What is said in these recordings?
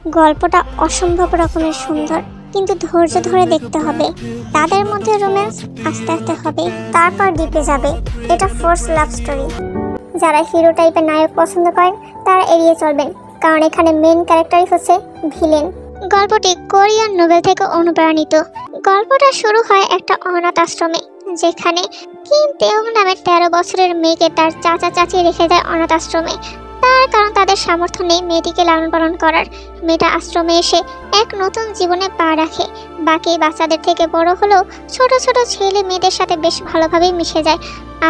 গল্পটা অসম্ভব রকমের সুন্দর, কিন্তু ধৈর্য ধরে দেখতে হবে। তাদের মধ্যে রোম্যান্স আস্তে আস্তে হবে, তারপর ডিপে যাবে। এটা ফোর্স লাভ স্টোরি। যারা হিরো টাইপের নায়ক পছন্দ করেন তারা এড়িয়ে চলবেন, কারণ এখানে মেইন ক্যারেক্টারই হচ্ছে ভিলেন। গল্পটি কোরিয়ান নোবেল থেকে অনুপ্রাণিত। গল্পটা শুরু হয় একটা অনাথ আশ্রমে, যেখানে কিম তেউং নামের 13 বছরের মেয়েকে তার চাচা চাচি রেখে যায় অনাথ আশ্রমে। তার কারণ তাদের সামর্থ্য নেই মেয়েটিকে লালন পালন করার। মেয়েটা আশ্রমে এসে এক নতুন জীবনে পা রাখে। বাকি বাচ্চাদের থেকে বড় হলেও ছোট ছোট ছেলে মেয়েদের সাথে বেশ ভালোভাবেই মিশে যায়।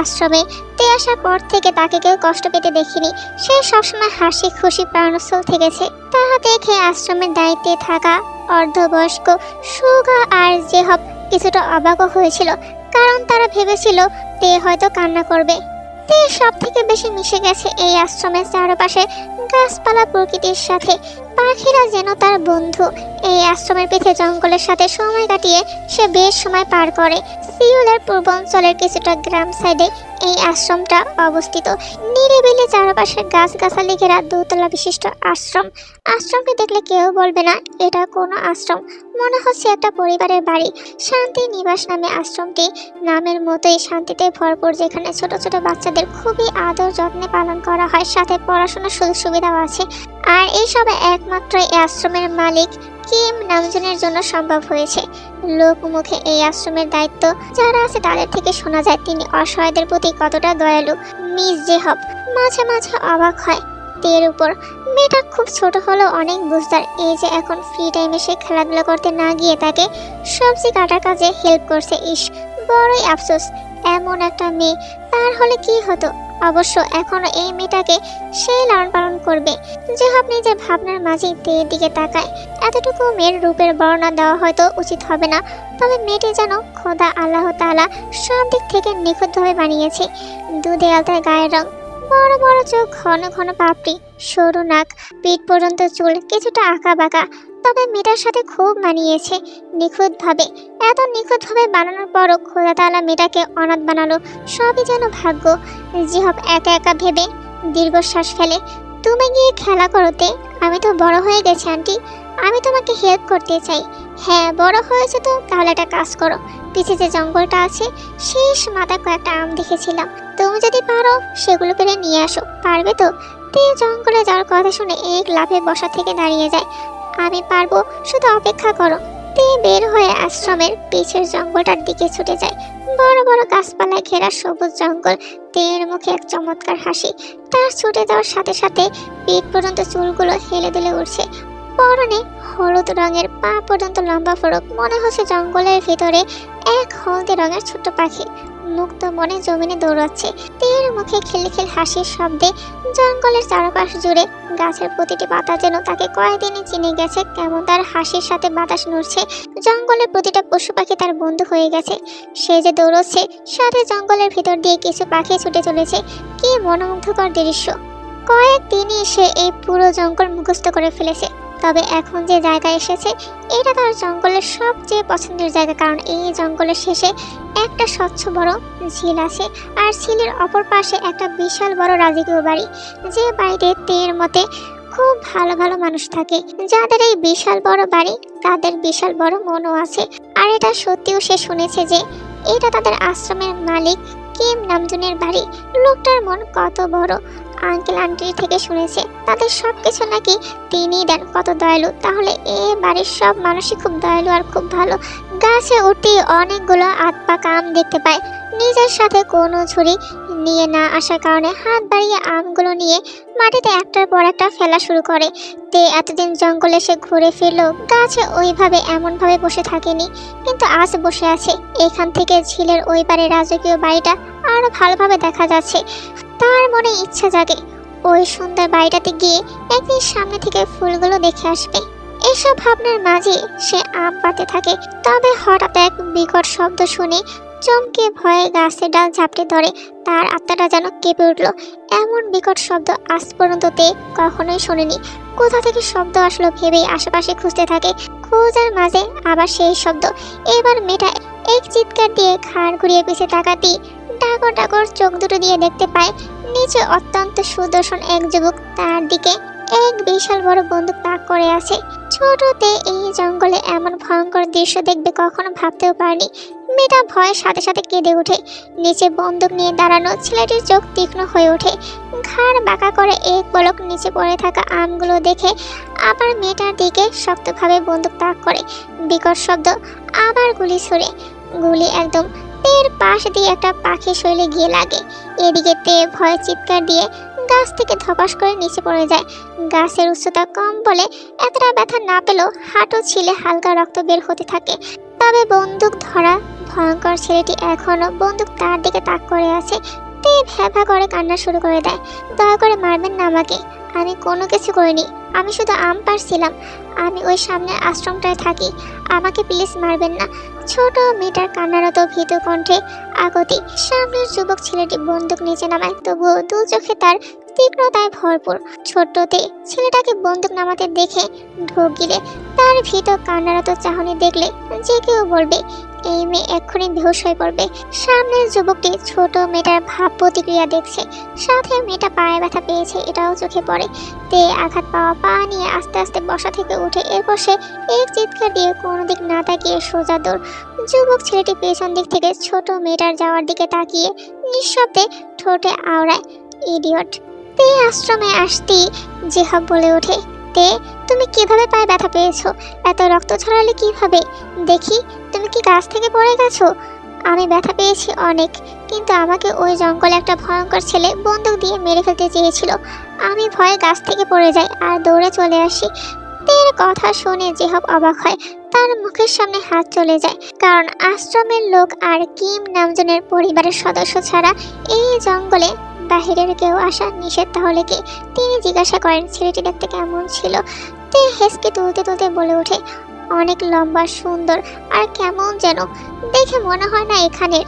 আশ্রমে তে আসার পর থেকে তাকে কেউ কষ্ট পেতে দেখিনি। সে সবসময় হাসি খুশি প্রাণোচ্ছল থেকেছে। তাহা দেখে আশ্রমের দায়িত্বে থাকা অর্ধবয়স্ক সুগা আর জেহব কিছুটা অবাকও হয়েছিল, কারণ তারা ভেবেছিল তে হয়তো কান্না করবে। তে সব থেকে বেশি মিশে গেছে এই আশ্রমের চারপাশে গাছপালা প্রকৃতির সাথে। পাখিরা যেন তার বন্ধু। এই আশ্রমের পিঠে জঙ্গলের সাথে সময় কাটিয়ে সে বেশ সময় পার করে। সিউলের পূর্বাঞ্চলের কিছুটা গ্রাম সাইডে এই আশ্রমটা অবস্থিত। নিরিবিলি চারপাশে গাছগাছালি ঘেরা দোতলা বিশিষ্ট আশ্রম। আশ্রমটি দেখলে কেউ বলবে না এটা কোনো আশ্রম, মনে হচ্ছে একটা পরিবারের বাড়ি। শান্তি নিবাস নামে আশ্রমটি নামের মতোই শান্তিতে ভরপুর, যেখানে ছোট ছোট বাচ্চাদের খুবই আদর যত্নে পালন করা হয়, সাথে পড়াশোনার সুযোগ সুবিধাও আছে। আর এইসব একমাত্র এই আশ্রমের মালিক কিম নামজনের জন্য সম্ভব হয়েছে। লোকমুখে এই আশ্রমের দায়িত্ব যারা আছে তাদের থেকে শোনা যায় তিনি অসহায়দের প্রতি কতটা দয়ালু। মিস জেহব মাঝে মাঝে অবাক হয় তের উপর। মেয়েটা খুব ছোট হলেও অনেক বুঝদার। এই যে এখন ফ্রি টাইমে সে খেলাধুলা করতে না গিয়ে তাকে সবজি কাটার কাজে হেল্প করছে। ইস, বড়ই আফসোস, এমন একটা মেয়ে তার হলে কি হতো। অবশ্য এখনো এই মেয়েটাকে সেই লালন পালন করবে। জেহব নিজের ভাবনার মাঝেই তের দিকে তাকায়। এতটুকু মেয়ের রূপের বর্ণনা দেওয়া হয়তো উচিত হবে না, তবে মেয়েটি যেন খোদা আল্লাহ তাআলা সব দিক থেকে নিখুঁতভাবে বানিয়েছে। দুধে আলতার গায়ের রং, বড় বড় চোখ, ঘন ঘন পাপড়ি, সরু নাক, পিঠ পর্যন্ত চুল কিছুটা আঁকা বাঁকা, তবে মেয়েটার সাথে খুব মানিয়েছে নিখুঁতভাবে। এত নিখুঁতভাবে বানানোর পরও খোদা তাআলা মেয়েটাকে অনাথ বানালো, সবই যেন ভাগ্য। জিহব একা একা ভেবে দীর্ঘশ্বাস ফেলে। তুমি গিয়ে খেলা করতে, আমি তো বড় হয়ে গেছি আন্টি, আমি তোমাকে হেল্প করতে চাই। হ্যাঁ, বড় হয়েছে তো, তাহলে একটা কাজ করো, পিছে যে জঙ্গলটা আছে শেষ মাথায় কয়েকটা আম দেখেছিলাম, তুমি যদি পারো সেগুলো পেরে নিয়ে আসো, পারবে তো? তে জঙ্গলে যাওয়ার কথা শুনে এক লাফে বসা থেকে দাঁড়িয়ে যায়। আমি পারবো, শুধু অপেক্ষা করো। তে বের হয়ে আশ্রমের পিছের জঙ্গলটার দিকে ছুটে যায়। বড় বড় গাছপালায় ঘেরা সবুজ জঙ্গল। তের মুখে এক চমৎকার হাসি। তার ছুটে যাওয়ার সাথে সাথে পিঠ পর্যন্ত চুলগুলো হেলে দুলে উঠছে। পরনে হলুদ রঙের পা পর্যন্ত লম্বা ফরক, মনে হচ্ছে জঙ্গলের ভিতরে এক হলদে রঙের ছোট্ট পাখি মুক্ত মনে জমিনে দৌড়াচ্ছে। তের মুখে খিলখিল হাসির শব্দে জঙ্গলের চারপাশ জুড়ে গাছের প্রতিটি পাতা যেন তাকে কয়েকদিনে চিনে গেছে। কেমন তার হাসির সাথে বাতাস নড়ছে। জঙ্গলের প্রতিটা পশু পাখি তার বন্ধু হয়ে গেছে। সে যে দৌড়চ্ছে, সাথে জঙ্গলের ভিতর দিয়ে কিছু পাখি ছুটে চলেছে। কি মনোমুগ্ধকর দৃশ্য! কয়েকদিনই সে এই পুরো জঙ্গল মুখস্থ করে ফেলেছে। তবে এখন যে জায়গায় এসেছে এটা তার জঙ্গলের সবচেয়ে পছন্দের জায়গা, কারণ এই জঙ্গলের শেষে একটা স্বচ্ছ বড় ঝিল আছে। আর ঝিলের অপর পাশে একটা বিশাল বড় রাজকীয় বাড়ি, যে বাড়িতে তের মতে খুব ভালো ভালো মানুষ থাকে। যাদের এই বিশাল বড় বাড়ি তাদের বিশাল বড় মনও আছে। আর এটা সত্যিও সে শুনেছে যে এটা তাদের আশ্রমের মালিক কিম নামজনের বাড়ি। লোকটার মন কত বড়, আঙ্কেল আন্টি থেকে শুনেছে তাদের সবকিছু নাকি তিনিই দেন। কত দয়ালু! তাহলে এ বাড়ির সব মানুষই খুব দয়ালু আর খুব ভালো। গাছে উঠতেই অনেকগুলো আত পাকা আম দেখতে পায়। নিজের সাথে কোনো ঝুড়ি নিয়ে না আসার কারণে হাত বাড়িয়ে আমগুলো নিয়ে মাটিতে একটার পর একটা ফেলা শুরু করে। তে এতদিন জঙ্গলে সে ঘুরে ফিরলো, গাছে ওইভাবে এমনভাবে বসে থাকেনি, কিন্তু আজ বসে আছে। এখান থেকে ঝিলের ওই পারে রাজকীয় বাড়িটা আরো ভালোভাবে দেখা যাচ্ছে। তার মনে ইচ্ছা জাগে ওই সুন্দর বাড়িটাতে গিয়ে একদিন সামনে থেকে ফুলগুলো দেখে আসবে। এসব ভাবনার মাঝে সে আম পাতে থাকে। তবে হঠাৎ এক বিকট শব্দ শুনে চমকে ভয়ে গাছের ডাল ঝাপটে ধরে। তার আত্মাটা যেন কেঁপে উঠল। এমন বিকট শব্দ আজ পর্যন্ত তে কখনোই শোনেনি। কোথা থেকে শব্দ আসলো ভেবেই আশেপাশে খুঁজতে থাকে। খোঁজার মাঝে আবার সেই শব্দ। এবার মেয়েটা এক চিৎকার দিয়ে ঘাড় ঘুরিয়ে পিছে তাকাতেই ডাগর ডাগর চোখ দুটো দিয়ে দেখতে পায় নিচে অত্যন্ত সুদর্শন এক যুবক তার দিকে এক বিশাল বড় বন্দুক তাক করে আছে। ছোটতে এই জঙ্গলে এমন ভয়ঙ্কর দৃশ্য দেখবে কখনো ভাবতেও পারেনি। মেয়েটা ভয়ের সাথে সাথে কেঁদে ওঠে। নিচে বন্দুক নিয়ে দাঁড়ানো ছেলেটির চোখ তীক্ষ্ণ হয়ে ওঠে। ঘাড় বাঁকা করে এক পলক নিচে পড়ে থাকা আমগুলো দেখে আবার মেয়েটার দিকে শক্তভাবে বন্দুক তাক করে। বিকট শব্দ, আবার গুলি ছুড়ে। গুলি একদম তের পাশ দিয়ে একটা পাখি শৈলে গিয়ে লাগে। এদিকে তে ভয়ে চিৎকার দিয়ে গাছ থেকে ধপাস করে নিচে পড়ে যায়। গাছের উচ্চতা কম বলে এতটা ব্যথা না পেলেও হাঁটু ছিলে হালকা রক্ত বের হতে থাকে। তবে বন্দুক ধরা ভয়ঙ্কর ছেলেটি এখনো বন্দুক তার দিকে তাক করে আছে। তে ভ্যাভা করে কান্না শুরু করে দেয়। দয়া করে মারবেন না আমাকে, আমি কোনো কিছু করিনি, আমি শুধু আম পাড়ছিলাম, আমি ওই সামনের আশ্রমটায় থাকি, আমাকে প্লিজ মারবেন না। ছোট মেয়েটার কান্নারত ভীত কণ্ঠে আগতি। সামনের যুবক ছেলেটি বন্দুক নিচে নামায়, তবুও দু চোখে তার তীক্ষ্ণতায় ভরপুর। ছোট্টতে ছেলেটাকে বন্দুক নামাতে দেখে ঢোক গিলে তার ভীত কান্নারত চাহনি দেখলে যে কেউ বলবে এই মেয়ে এক্ষুনি বেহুশ হয়ে পড়বে। সামনের যুবকটি ছোট মেয়েটার ভাব প্রতিক্রিয়া দেখছে, সাথে মেয়েটা পায়ে ব্যথা পেয়েছে এটাও চোখে পড়ে। তে আঘাত পাওয়া পা নিয়ে আস্তে আস্তে বসা থেকে উঠে এরপর সে এক চিৎকার দিয়ে কোনো দিক না তাকিয়ে সোজা দৌড়। যুবক ছেলেটি পেছন দিক থেকে ছোট মেয়েটার যাওয়ার দিকে তাকিয়ে নিঃশব্দে ঠোঁটে আওড়ায়, ইডিয়ট। তে আশ্রমে আসতেই জিহাব বলে ওঠে, তে তুমি কিভাবে পায়ে ব্যথা পেয়েছো? এত রক্ত ছড়ালে কিভাবে? দেখি, তুমি কি গাছ থেকে পড়ে গেছো? আমি ব্যথা পেয়েছি অনেক, কিন্তু আমাকে ওই জঙ্গলে একটা ভয়ঙ্কর ছেলে বন্দুক দিয়ে মেরে ফেলতে চেয়েছিল। আমি ভয়ে গাছ থেকে পড়ে যাই আর দৌড়ে চলে আসি। তের কথা শুনে জিহাব অবাক হয়। তার মুখের সামনে হাত চলে যায়, কারণ আশ্রমের লোক আর কিম নামজনের পরিবারের সদস্য ছাড়া এই জঙ্গলে বাহিরের কেউ আসা নিষেধ। তাহলে কি? তিনি জিজ্ঞাসা করেন ছেলেটি দেখতে কেমন ছিল। তে হেসকে তুলতে তুলতে বলে ওঠে, অনেক লম্বা, সুন্দর, আর কেমন যেন দেখে মনে হয় না এখানের।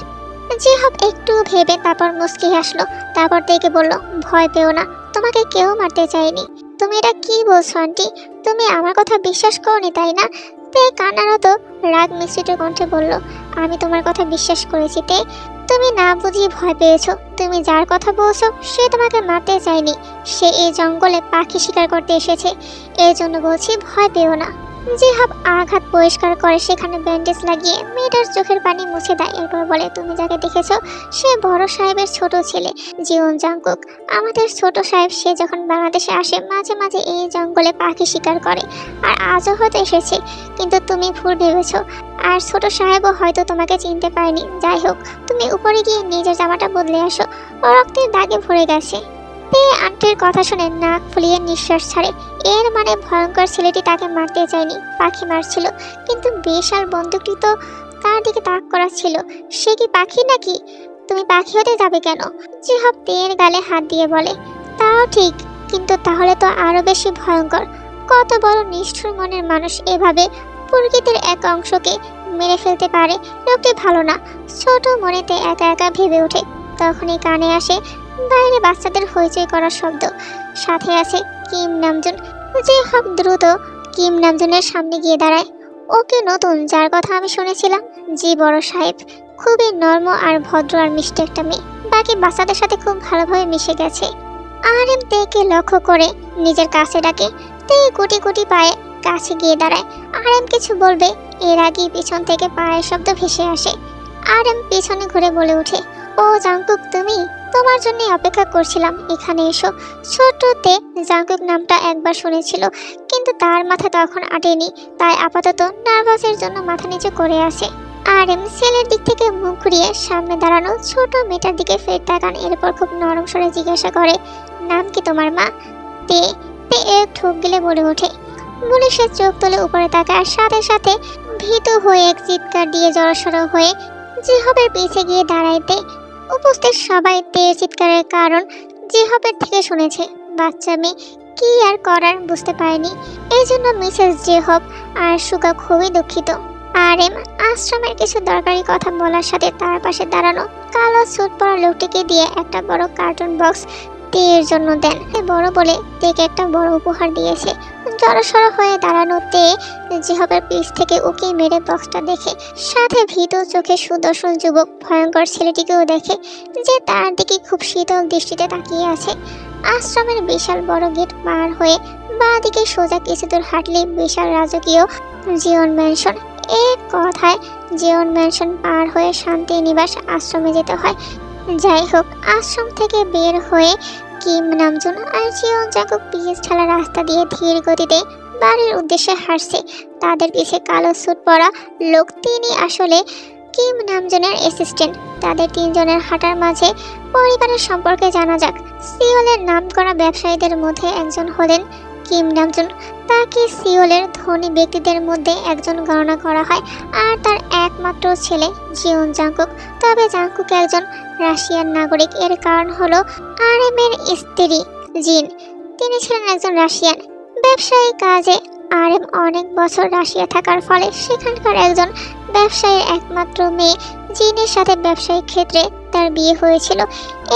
জিহাব একটু ভেবে তারপর মুচকি হাসলো। তারপর থেকে বলল, ভয় পেও না, তোমাকে কেউ মারতে চায়নি। তুমি এটা কি বলছো আন্টি? তুমি আমার কথা বিশ্বাস করোনি তাই না? তে কান্নারত রাগ মিশ্রিত কণ্ঠে বলল, আমি তোমার কথা বিশ্বাস করেছি তে। তুমি না বুঝিয়ে ভয় পেয়েছো। তুমি যার কথা বলছো সে তোমাকে মারতে চায়নি, সে এই জঙ্গলে পাখি শিকার করতে এসেছে, এই জন্য বলছি ভয় পেও না। জিহাব আঘাত পরিষ্কার করে সেখানে ব্যান্ডেজ লাগিয়ে মেয়েটার চোখের পানি মুছে দেয়। এরপর বলে, তুমি যাকে দেখেছো সে বড় সাহেবের ছোট ছেলে, জীবন জাঙ্কুক। আমাদের ছোট সাহেব সে যখন বাংলাদেশে আসে মাঝে মাঝে এই জঙ্গলে পাখি শিকার করে, আর আজও হয়তো এসেছে, কিন্তু তুমি ভুল ভেবেছো। আর ছোট সাহেবও হয়তো তোমাকে চিনতে পারেনি। যাই হোক, তুমি উপরে গিয়ে নিজের জামাটা বদলে আসো, ও রক্তের দাগে ভরে গেছে। তে আন্টির কথা শুনে নাক ফুলিয়ে নিঃশ্বাস ছাড়ে। এর মানে ভয়ঙ্কর ছেলেটি তাকে মারতে চায়নি, পাখি মারছিল। কিন্তু বিশাল বন্দুকটি তো তার দিকে তাক করা ছিল, সে কি পাখি নাকি? তুমি পাখি হতে যাবে কেন? জিহাব তের গালে হাত দিয়ে বলে, তাও ঠিক, কিন্তু তাহলে তো আরো বেশি ভয়ঙ্কর। কত বড় নিষ্ঠুর মনের মানুষ এভাবে প্রকৃতির এক অংশকে মেরে ফেলতে পারে। লোকটি ভালো না। ছোট মনেতে একা একা ভেবে ওঠে। তখনই কানে আসে বাইরে বাচ্চাদের হইচই করার শব্দ, সাথে আছে কিম নামজুন। জিহাব দ্রুত কিম নামজুনের সামনে গিয়ে দাঁড়ায়। ওকে নতুন, যার কথা আমি শুনেছিলাম। জি বড় সাহেব, খুবই নরম আর ভদ্র আর মিষ্টি একটা মেয়ে, বাকি বাচ্চাদের সাথে খুব ভালোভাবে মিশে গেছে। আরএম তেকে লক্ষ্য করে নিজের কাছে ডাকে। তে গুটি গুটি পায়ে কাছে গিয়ে দাঁড়ায়। আরএম কিছু বলবে এর আগেই পিছন থেকে পায়ের শব্দ ভেসে আসে। আরএম পিছনে ঘুরে বলে ওঠে, ও জাঙ্কুক, তুমি? তোমার জন্য অপেক্ষা করছিলাম, এখানে এসো। ছোটতে জাঙ্কুক নামটা একবার শুনেছিল, কিন্তু তার মাথা তখন আটেনি, তাই আপাতত নার্ভাসের জন্য মাথা নিচু করে আসে। আরএম ছেলের দিক থেকে মুখ ঘুরিয়ে সামনে দাঁড়ানো ছোট মেয়েটার দিকে ফের তাকান। এরপর খুব নরম স্বরে জিজ্ঞাসা করে, নাম কি তোমার মা? তে তে এক ঠোক গিলে বলে ওঠে। বলে সে চোখ তুলে উপরে তাকায়, সাথে সাথে ভীত হয়ে এক চিৎকার দিয়ে জড়সড় হয়ে জিহাবের পিছে গিয়ে দাঁড়াইতে। উপস্থিত সবাই তের চিৎকারের কারণ জিহাবের থেকে শুনেছে। বাচ্চা মেয়ে কি আর করার বুঝতে পারেনি। এই জন্য মিসেস জিহাব আর সুগা খুবই দুঃখিত। আরএম আশ্রমের কিছু দরকারি কথা বলার সাথে তার পাশে দাঁড়ানো কালো স্যুট পরা লোকটিকে দিয়ে একটা বড় কার্টুন বক্স তের জন্য দেন। বড় বলে তেকে একটা বড় উপহার দিয়েছে। জড়সড় হয়ে দাঁড়ানো তে জিহবের পিছ থেকে উকি মেরে বক্সটা দেখে, সাথে ভীতু চোখে সুদর্শন যুবক ভয়ঙ্কর ছেলেটিকেও দেখে, যে তার দিকে খুব শীতল দৃষ্টিতে তাকিয়ে আছে। আশ্রমের বিশাল বড় গেট পার হয়ে বাঁ দিকে সোজা কিছু দূর হাঁটলে বিশাল রাজকীয় জিওন ম্যানশন। এক কথায় জিওন ম্যানশন পার হয়ে শান্তি নিবাস আশ্রমে যেতে হয়। যাই হোক, আশ্রম থেকে বের হয়ে কিম নামজুন আর জিওন জাঙ্কুক পিচ ঢালা রাস্তা দিয়ে ধীর গতিতে বাড়ির উদ্দেশ্যে হাঁটছে। তাদের পিছে কালো স্যুট পরা লোক, তিনি আসলে কিম নামজুনের অ্যাসিস্ট্যান্ট। তাদের তিনজনের হাঁটার মাঝে পরিবারের সম্পর্কে জানা যাক। সিওলের নামকরা ব্যবসায়ীদের মধ্যে একজন হলেন কিম নামজুন। তাকে সিওলের ধনী ব্যক্তিদের মধ্যে একজন গণনা করা হয়, আর তার একমাত্র ছেলে জিওন জাঙ্কুক। তবে জাঙ্কুক একজন রাশিয়ান নাগরিক। এর কারণ হলো RM এর স্ত্রী জিন, তিনি ছিলেন একজন রাশিয়ান ব্যবসায়ী কাজে। RM অনেক বছর রাশিয়া থাকার ফলে সেখানকার একজন ব্যবসায়ীর একমাত্র মেয়ে জিনের সাথে ব্যবসায়িক ক্ষেত্রে তার বিয়ে হয়েছিল।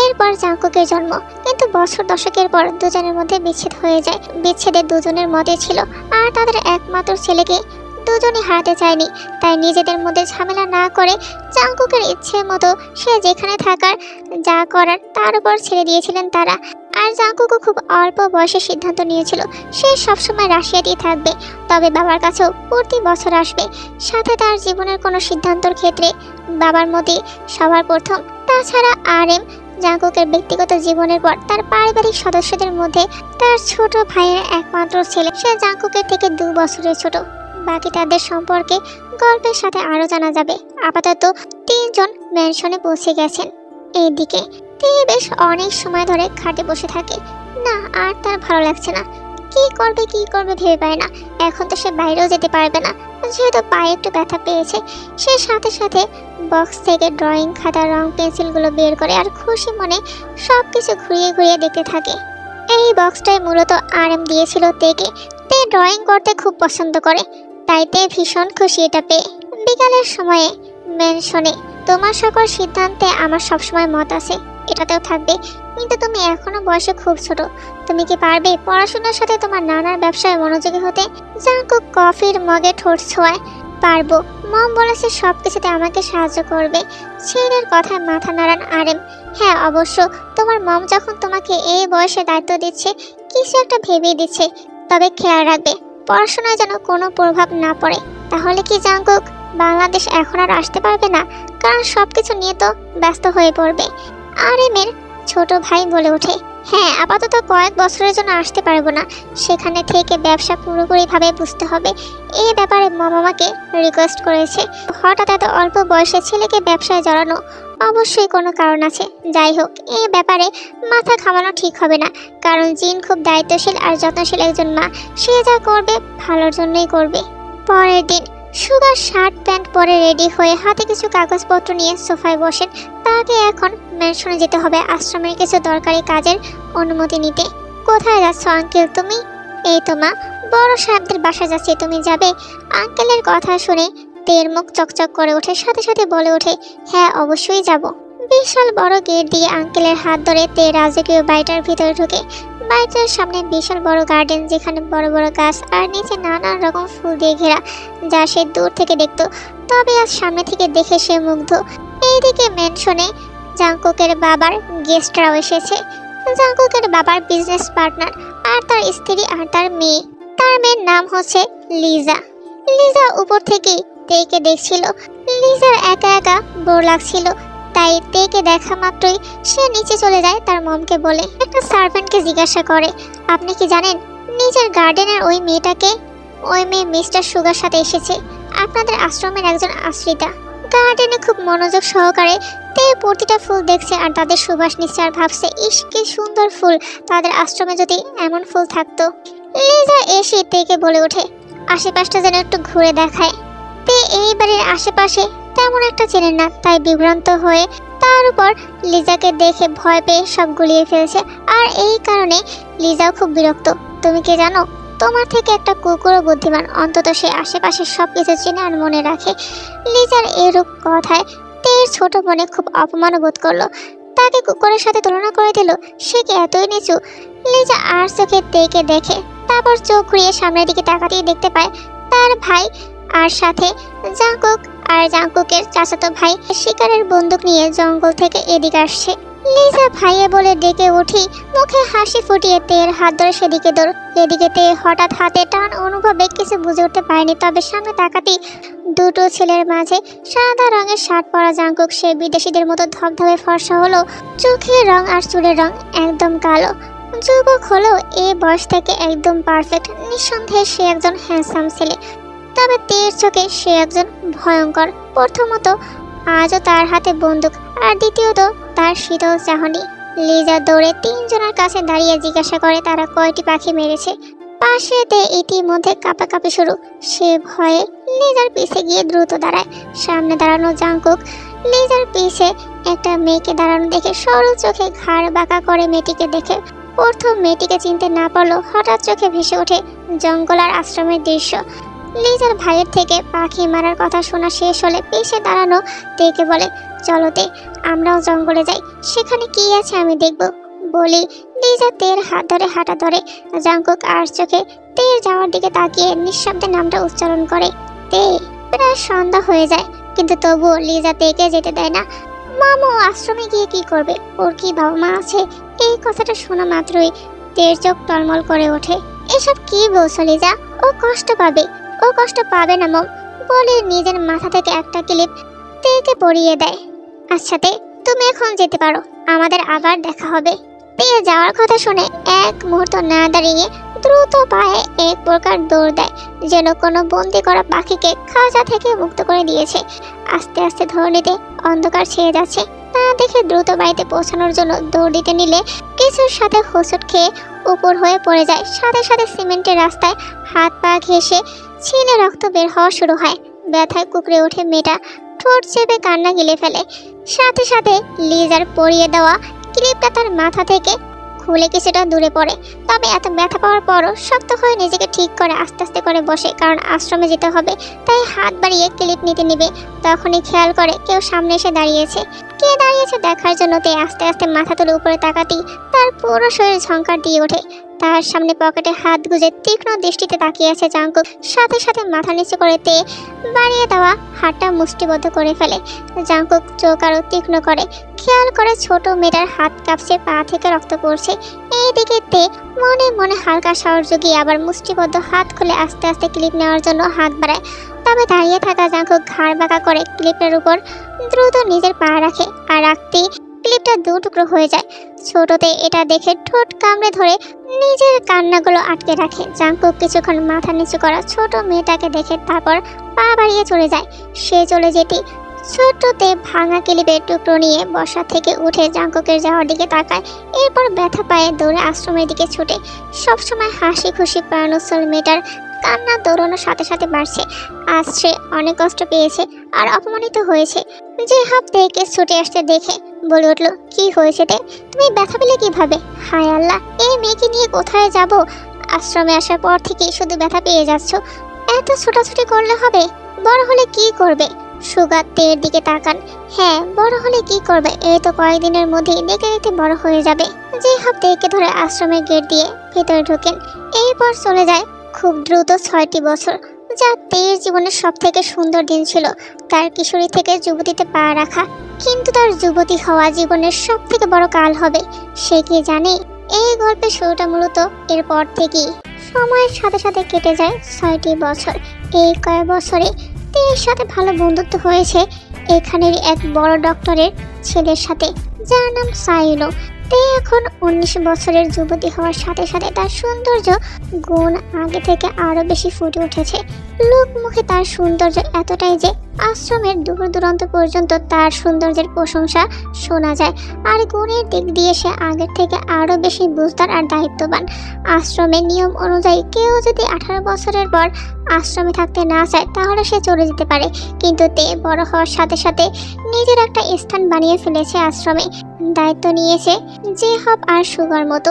এরপর জাঙ্কুকের জন্ম, কিন্তু বছর দশকের পর দুজনের মধ্যে বিচ্ছেদ হয়ে যায়। বিচ্ছেদের দুজনের মতে ছিল, আর তাদের একমাত্র ছেলেকে দুজনই হারাতে চায়নি। তাই নিজেদের মধ্যে ঝামেলা না করে জাঙ্কুকের ইচ্ছে মতো সে যেখানে থাকার যা করার তার উপর ছেড়ে দিয়েছিলেন তারা। আর জাঙ্কুকও খুব অল্প বয়সে সিদ্ধান্ত নিয়েছিল সে সবসময় রাশিয়াতেই থাকবে, তবে বাবার কাছেও প্রতি বছর আসবে। সাথে তার জীবনের কোনো সিদ্ধান্তর ক্ষেত্রে বাবার মতই সবার প্রথম। তাছাড়া RM জাঙ্কুকের ব্যক্তিগত জীবনের পর তার পারিবারিক সদস্যদের মধ্যে তার ছোট ভাইয়ের একমাত্র ছেলে। সে জাঙ্কুকের থেকে 2 বছরের ছোট। বাকি তাদের সম্পর্কে গল্পের সাথে আরো জানা যাবে। আপাতত তিনজন ম্যানশনে পৌঁছে গেছেন। এইদিকে তে বেশ অনেক সময় ধরে খাটে বসে থাকে। না, আর তার ভালো লাগছে না। কি করবে ভেবে পায় না। এখন তো সে বাইরেও যেতে পারবে না, যেহেতু পায়ে একটু ব্যথা পেয়েছে। সে সাথে সাথে বক্স থেকে ড্রয়িং খাতা, রং, পেন্সিলগুলো বের করে আর খুশি মনে সবকিছু ঘুরিয়ে ঘুরিয়ে দেখতে থাকে। এই বক্সটাই মূলত RM দিয়েছিল তেকে। তে ড্রয়িং করতে খুব পছন্দ করে, তাই তে ভীষণ খুশি এটা পেয়ে। বিকালের সময়ে ম্যানশনে, তোমার সকল সিদ্ধান্তে আমার সবসময় মত আছে, এটাতেও থাকবে। কিন্তু তুমি এখনো বয়সে খুব ছোট। তুমি কি পারবে পড়াশোনার সাথে তোমার নানার ব্যবসায় মনোযোগী হতে? জাঙ্কুক কফির মগে ঠোঁট ছোঁয়ায়। পারবো, মম বলেছে সবকিছুতে আমাকে সাহায্য করবে। ছেলের কথায় মাথা নাড়ান RM। হ্যাঁ, অবশ্য তোমার মম যখন তোমাকে এই বয়সে দায়িত্ব দিচ্ছে, কিছু একটা ভেবেই দিচ্ছে। তবে খেয়াল রাখবে পড়াশোনায় যেন কোনো প্রভাব না পড়ে। তাহলে কি জাঙ্কুক বাংলাদেশ এখন আর আসতে পারবে না? কারণ সবকিছু নিয়ে তো ব্যস্ত হয়ে পড়বে। RM এর ছোট ভাই বলে ওঠে, হ্যাঁ, আপাতত কয়েক বছরের জন্য আসতে পারবো না। সেখানে থেকে ব্যবসা পুরোপুরিভাবে বুঝতে হবে। এই ব্যাপারে মামাকে রিকোয়েস্ট করেছে। হঠাৎ এত অল্প বয়সে ছেলেকে ব্যবসায় জড়ানো অবশ্যই কোনো কারণ আছে। যাই হোক, এই ব্যাপারে মাথা ঘামানো ঠিক হবে না, কারণ জিন খুব দায়িত্বশীল আর যত্নশীল একজন মা। সে যা করবে ভালোর জন্যই করবে। পরের দিন সুগার শার্ট প্যান্ট পরে রেডি হয়ে হাতে কিছু কাগজপত্র নিয়ে সোফায় বসেন। তাকে এখন ম্যানশনে যেতে হবে আশ্রমের কিছু দরকারি কাজের অনুমতি নিতে। কোথায় যাচ্ছ আঙ্কেল তুমি? এই তো মা, বড় সাহেবদের বাসায় যাচ্ছি, তুমি যাবে? আঙ্কেলের কথা শুনে তের মুখ চকচক করে ওঠে, সাথে সাথে বলে ওঠে, হ্যাঁ অবশ্যই যাব। বিশাল বড় গেট দিয়ে আঙ্কেলের হাত ধরে তে রাজকীয় বাড়িটার ভিতরে ঢুকে। বাড়িটার সামনে বিশাল বড় গার্ডেন, যেখানে বড় বড় গাছ আর নিচে নানান রকম ফুল দিয়ে ঘেরা, যা সে দূর থেকে দেখতো। তবে আজ সামনে থেকে দেখে সে মুগ্ধ। এইদিকে ম্যানশনে জাঙ্কুকের বাবার গেস্টরাও এসেছে। জাঙ্কুকের বাবার বিজনেস পার্টনার আর তার স্ত্রী আর তার মেয়ে। তার মেয়ের নাম হচ্ছে লিজা। লিজা উপর থেকেই তেকে দেখছিল। লিজার একা একা বোর লাগছিল, তাই তেকে দেখা মাত্রই সে নিচে চলে যায় তার মমকে বলে। একটা সার্ভেন্টকে জিজ্ঞাসা করে, আপনি কি জানেন নিজের গার্ডেনের ওই মেয়েটাকে? ওই মেয়ে মিস্টার সুগার সাথে এসেছে, আপনাদের আশ্রমের একজন আশ্রিতা। গার্ডেনে খুব মনোযোগ সহকারে তে প্রতিটা ফুল দেখছে আর তাদের সুবাস নিচ্ছে, আর ভাবছে, ইস কি সুন্দর ফুল, তাদের আশ্রমে যদি এমন ফুল থাকতো। লিজা এসে তেকে বলে ওঠে, আশেপাশটা যেন একটু ঘুরে দেখায়। তে এই বাড়ির আশেপাশে তেমন একটা চেনেন না, তাই বিভ্রান্ত হয়ে তার উপর লিজাকে দেখে ভয় পেয়ে সব গুলিয়ে ফেলছে। আর এই কারণে লিজাও খুব বিরক্ত। তুমি কি জানো, তোমার থেকে একটা কুকুরও বুদ্ধিমান, অন্তত সে আশেপাশে সব কিছু চেনে আর মনে রাখে। লিজার এরূপ কথায় তের ছোট মনে খুব অপমান বোধ করলো। তা তাকে কুকুরের সাথে তুলনা করে দিল। সে কি এতই নিচু? লিজা আর চোখে তেকে দেখে, তারপর চোখ ঘুরিয়ে সামনের দিকে তাকাতেই দেখতে পায় তার ভাই আর সাথে জাংকুক আর জাংকুকের চাচাতো ভাই শিকারের বন্দুক নিয়ে জঙ্গল থেকে এদিকে আসছে। লিজা ভাইয়ে বলে ডেকে উঠি, মুখে হাসি ফুটিয়ে তের হাত ধরে সেদিকে দৌড়। এদিকে তে হঠাৎ হাতে টান অনুভবে কিছু বুঝে উঠতে পারেনি, তবে সামনে তাকাতেই দুটো ছেলের মাঝে সাদা রঙের শার্ট পরা জাংকুক সে বিদেশিদের মতো ধবধবে ফর্সা হলো, চোখের রং আর চুলের রং একদম কালো। যুবক হলেও এই বয়স থেকে একদম পারফেক্ট। নিঃসন্দেহে সে একজন হ্যান্ডসাম ছেলে, তবে তের চোখে সে একজন ভয়ঙ্কর। প্রথমত আজও তার হাতে বন্দুক, আর দ্বিতীয়ত তার শীতল চাহনি। লিজা দৌড়ে তিনজনের কাছে দাঁড়িয়ে জিজ্ঞাসা করে তারা কয়টি পাখি মেরেছে। পাশেতে ইতিমধ্যে কাঁপাকাঁপি শুরু। সে ভয়ে লিজার পিছে গিয়ে দ্রুত দাঁড়ায়। সামনে দাঁড়ানো জাংকুক লিজার পিছে একটা মেয়েকে দাঁড়ানো দেখে সরল চোখে ঘাড় বাঁকা করে মেয়েটিকে দেখে। প্রথম মেয়েটিকে চিনতে না পারলেও হঠাৎ চোখে ভেসে ওঠে জঙ্গল আর আশ্রমের দৃশ্য। লিজার ভাইয়ের থেকে পাখি মারার কথা শোনা শেষ হলে পিছে দাঁড়ানো তেকে বলে, চলো তে, আমরাও জঙ্গলে যাই, সেখানে কি আছে আমি দেখব। বলি লিজা তের হাত ধরে হাঁটা ধরে। জাংকুক আর চোখে তের যাওয়ার দিকে তাকিয়ে নিঃশব্দে নামটা উচ্চারণ করে, তে। প্রায় সন্ধ্যা হয়ে যায়, কিন্তু তবুও লিজা তেকে যেতে দেয় না। মামু আশ্রমে গিয়ে কি করবে? ওর কি বাবা মা আছে? এই কথাটা শোনা মাত্রই তের চোখ টলমল করে ওঠে। এসব কি বলছো লিজা? ও কষ্ট পাবে। ও কষ্ট পাবে না মম, বলে নিজের মাথা থেকে একটা ক্লিপ তেকে পরিয়ে দেয়। আচ্ছা তে, তুমি এখন যেতে পারো, আমাদের আবার দেখা হবে। তে যাওয়ার কথা শুনে এক মুহূর্ত না দাঁড়িয়ে দ্রুত পায়ে এক প্রকার দৌড় দেয়, যেন কোনো বন্দি করা পাখিকে খাঁচা থেকে মুক্ত করে দিয়েছে। আস্তে আস্তে ধরণীতে অন্ধকার ছেয়ে যাচ্ছে। তা দেখে দ্রুত বাড়িতে পৌঁছানোর জন্য দৌড় দিতে নিলে কিছুর সাথে হোঁচট খেয়ে উপর হয়ে পড়ে যায়। সাথে সাথে সিমেন্টের রাস্তায় হাত পা ঘেঁষে ছিনে রক্ত বের হওয়া শুরু হয়। ব্যথায় কুকড়ে ওঠে মেয়েটা, ঠোঁট চেপে কান্না গিলে ফেলে। সাথে সাথে লিজার পরিয়ে দেওয়া ক্লিপটা তার মাথা থেকে খুলে কিছুটা দূরে পড়ে। তবে এত ব্যথা পাওয়ার পরও শক্ত হয়ে নিজেকে ঠিক করে আস্তে আস্তে করে বসে, কারণ আশ্রমে যেতে হবে। তাই হাত বাড়িয়ে ক্লিপ নিতে নিবে, তখনই খেয়াল করে কেউ সামনে এসে দাঁড়িয়েছে। কে দাঁড়িয়েছে দেখার জন্য তে আস্তে আস্তে মাথা তুলে উপরে তাকাতেই তার পুরো শরীর ঝংকার দিয়ে ওঠে। তার সামনে পকেটে হাত গুজে তীক্ষ্ণ দৃষ্টিতে তাকিয়ে আছে জাংকুক। সাথে সাথে মাথা নিচু করে তে বাড়িয়ে দেওয়া হাতটা মুষ্টিবদ্ধ করে ফেলে। জাংকুক চোখ আরো তীক্ষ্ণ করে, খেয়াল করে ছোট মেয়েটার হাত কাঁপছে, পা থেকে রক্ত পড়ছে। এইদিকে তে মনে মনে হালকা সাহস জুগিয়ে আবার মুষ্টিবদ্ধ হাত খুলে আস্তে আস্তে ক্লিপ নেওয়ার জন্য হাত বাড়ায়। তবে দাঁড়িয়ে থাকা জাংকুক ঘাড় বাঁকা করে ক্লিপের উপর দ্রুত নিজের পা রাখে, আর রাখতেই ক্লিপটা দু টুকরো হয়ে যায়। ছোটতে এটা দেখে ঠোঁট কামড়ে ধরে নিজের কান্নাগুলো আটকে রাখে। জাংকুক কিছুক্ষণ মাথা নিচু করা ছোট মেয়েটাকে দেখে তারপর পা বাড়িয়ে চলে যায়। সে চলে যেতে ছোটতে ভাঙা ক্লিপের টুকরো নিয়ে বসা থেকে উঠে জাংকুকের যাওয়ার দিকে তাকায়। এরপর ব্যথা পায়ে দৌড়ে আশ্রমের দিকে ছুটে। সবসময় হাসি খুশি প্রাণোচ্ছল মেয়েটার কান্না দৌড়ানোর সাথে সাথে বাড়ছে। আজ সে অনেক কষ্ট পেয়েছে আর অপমানিত হয়েছে। যে হাত থেকে ছুটে আসতে দেখে বলে উঠল, কি হয়েছে তে? তুমি ব্যথা পেলে কিভাবে? হায় আল্লাহ, এই মেয়েকে নিয়ে কোথায় যাব? আশ্রমে আসার পর থেকে শুধু ব্যথা পেয়ে যাচ্ছ। এত ছোটাছুটি করলে হবে? বড় হলে কি করবে? সুগার তের দিকে তাকান। হ্যাঁ, বড় হলে কি করবে? এই তো কয়েকদিনের মধ্যেই দেখতে দেখতে বড় হয়ে যাবে। যে হাত থেকে ধরে আশ্রমের গেট দিয়ে ভেতরে ঢোকেন। এরপর চলে যায় খুব দ্রুত 6টি বছর, যা তের জীবনের সব থেকে সুন্দর দিন ছিল। তার কিশোরী থেকে যুবতীতে পা রাখা, কিন্তু তার যুবতী হওয়া জীবনের সব থেকে বড় কাল হবে। সে কি জানে? এই গল্পের শুরুটা মূলত এরপর থেকেই। সময়ের সাথে সাথে কেটে যায় 6টি বছর। এই কয়েক বছরে তের সাথে ভালো বন্ধুত্ব হয়েছে এখানের এক বড় ডক্টরের ছেলের সাথে, যার নাম সাইলো। তে এখন 19 বছরের যুবতী হওয়ার সাথে সাথে তার সৌন্দর্য গুণ আগে থেকে আরো বেশি ফুটে উঠেছে। লোক মুখে তার সৌন্দর্য এতটাই যে আশ্রমের দূর দূরান্ত পর্যন্ত তার সৌন্দর্যের প্রশংসা শোনা যায়। আর গুণের দিক দিয়ে সে আগের থেকে আরো বেশি বুঝদার আর দায়িত্ববান। আশ্রমের নিয়ম অনুযায়ী কেউ যদি 18 বছরের পর আশ্রমে থাকতে না চায় তাহলে সে চলে যেতে পারে, কিন্তু তে বড় হওয়ার সাথে সাথে নিজের একটা স্থান বানিয়ে ফেলেছে আশ্রমে। দায়িত্ব নিয়েছে যে হব আর সুগার মতো।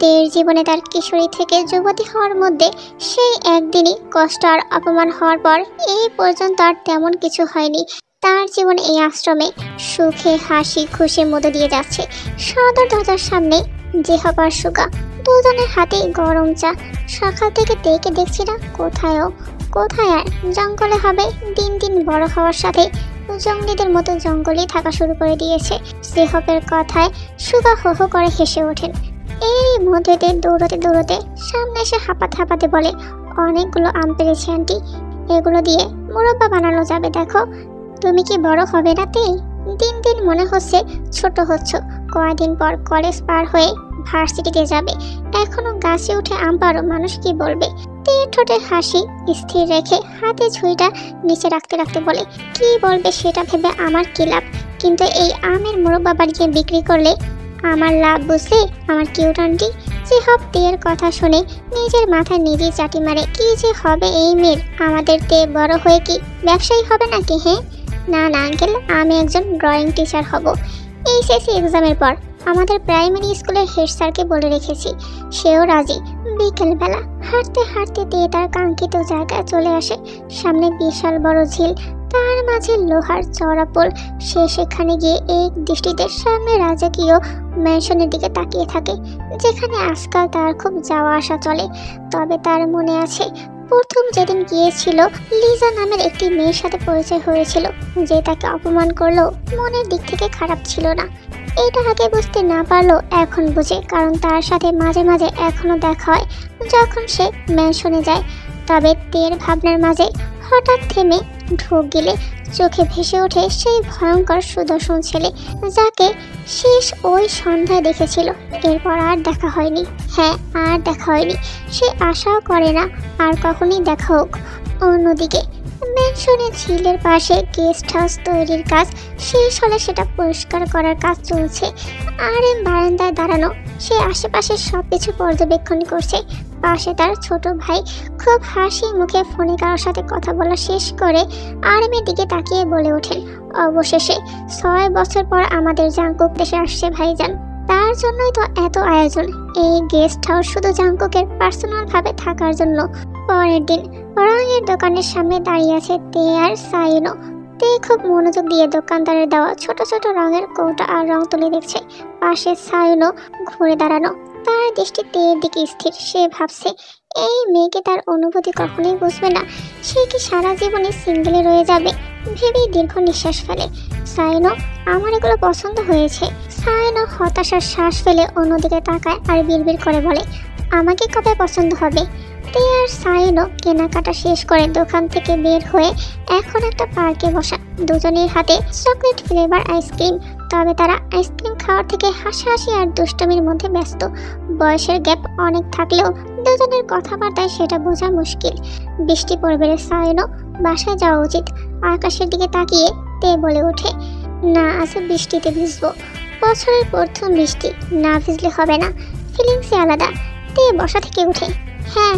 তের জীবনে তার কিশোরী থেকে যুবতী হওয়ার মধ্যে সেই একদিনই কষ্ট আর অপমান হওয়ার পর এই পর্যন্ত আর তেমন কিছু হয়নি। তার জীবন এই আশ্রমে সুখে হাসি খুশির মধ্যে দিয়ে যাচ্ছে। সদর দরজার সামনে জিহাব আর সুগা, দুজনের হাতেই গরম চা। সকাল থেকে দেখে দেখছি না কোথায় আর জঙ্গলে হবে। দিন দিন বড় হওয়ার সাথে জঙ্গলিদের মতো জঙ্গলেই থাকা শুরু করে দিয়েছে। জিহাবের কথায় সুগা হো হো করে হেসে ওঠেন। এই মধ্যে দৌড়তে সামনে এসে হাঁপাতে বলে, অনেকগুলো আম পেরেছি আন্টি, এগুলো দিয়ে মুরব্বা বানানো যাবে। দেখো, তুমি কি বড় হবে না? দিন দিন মনে হচ্ছে ছোট হচ্ছ। কয়েকদিন পর কলেজ পার হয়ে ভার্সিটিতে যাবে, এখনো গাছে উঠে আম পারো, মানুষ কি বলবে? ঠোঁটের হাসি স্থির রেখে হাতে ঝুড়িটা নিচে রাখতে বলে, কি বলবে সেটা ভেবে আমার কি লাভ? কিন্তু এই আমের মুরব্বা বানিয়ে বিক্রি করলে আমার লাভ, বুঝলে আমার কিউট আন্টি। জিহাব তেয়ের কথা শুনে নিজের মাথায় নিজেই চাটি মারে। কি যে হবে এই মেয়ের, আমাদের তে বড় হয়ে কি ব্যবসায়ী হবে নাকি? হ্যাঁ, না আঙ্কেল, আমি একজন ড্রয়িং টিচার হব। এইচএসসি এক্সামের পর আমাদের প্রাইমারি স্কুলের হেড স্যারকে বলে রেখেছি, সেও রাজি। বিকেলবেলা হাঁটতে দিয়ে তার কাঙ্ক্ষিত জায়গায় চলে আসে। সামনে বিশাল বড় ঝিল, তার মাঝে লোহার চওড়া পোল। সে সেখানে গিয়ে এক দৃষ্টিতে সামনে রাজকীয় ম্যানশনের দিকে তাকিয়ে থাকে, যেখানে আজকাল তার খুব যাওয়া আসা চলে। তবে তার মনে আছে, প্রথম যেদিন গিয়েছিল লিজা নামের একটি মেয়ের সাথে পরিচয় হয়েছিল, যে তাকে অপমান করলো। মনের দিক থেকে খারাপ ছিল না, এটা আগে বুঝতে না পারলো এখন বুঝে, কারণ তার সাথে মাঝে মাঝে এখনো দেখা হয় যখন সে ম্যানশনে যায়। তবে তের ভাবনার মাঝে হঠাৎ থেমে ঢোক গেলে চোখে ভেসে ওঠে সেই ভয়ঙ্কর সুদর্শন ছেলে, যাকে শেষ ওই সন্ধ্যায় দেখেছিল। এরপর আর দেখা হয়নি। হ্যাঁ, আর দেখা হয়নি। সে আশাও করে না আর কখনই দেখা হোক। অন্যদিকে ম্যানশনের ঝিলের পাশে গেস্ট হাউস তৈরির কাজ শেষ হলে সেটা পরিষ্কার করার কাজ চলছে। আর বারান্দায় দাঁড়ানো সে আশেপাশের সবকিছু পর্যবেক্ষণ করছে। পাশে তার ছোট ভাই খুব হাসি মুখে ফোনে কারোর সাথে কথা বলা শেষ করে আরএমের দিকে তাকিয়ে বলে ওঠেন, অবশেষে 6 বছর পর আমাদের জাংকুক দেশে আসছে ভাইজান। তার জন্যই তো এত আয়োজন। এই গেস্ট হাউস শুধু জাংকুকের পার্সোনাল ভাবে থাকার জন্য। পরের দিন রঙের দোকানের সামনে দাঁড়িয়ে আছে তে আর সাইনো। তে খুব মনোযোগ দিয়ে দোকানদারের দেওয়া ছোট ছোট রঙের কৌটা আর রং তুলে দেখছে। পাশে সাইনো ঘুরে দাঁড়ানো, তার দৃষ্টি তেয়ের দিকে স্থির। সে ভাবছে, এই মেয়েকে তার অনুভূতি কখনোই বুঝবে না। সে কি সারা জীবনে সিঙ্গেলে রয়ে যাবে? ভেবেই দীর্ঘ নিঃশ্বাস ফেলে। সাইনো, আমার এগুলো পছন্দ হয়েছে। সাইনো হতাশার শ্বাস ফেলে অন্যদিকে তাকায় আর বিড়বিড় করে বলে, আমাকে কবে পছন্দ হবে? তে আর সাইনো কেনাকাটা শেষ করে দোকান থেকে বের হয়ে এখন একটা পার্কে বসা। দুজনের হাতে চকলেট ফ্লেভার আইসক্রিম। তবে তারা আইসক্রিম খাওয়ার থেকে হাসাহাসি আর দুষ্টমির মধ্যে ব্যস্ত। বয়সের গ্যাপ অনেক থাকলেও দুজনের কথাবার্তায় সেটা বোঝা মুশকিল। বৃষ্টি পড়বে রে সাইনো, বাসায় যাওয়া উচিত। আকাশের দিকে তাকিয়ে তে বলে ওঠে, না, আজ বৃষ্টিতে ভিজবো। বছরের প্রথম বৃষ্টি, না ভিজলে হবে না। ফিলিংসই আলাদা। তে বসা থেকে উঠে, হ্যাঁ,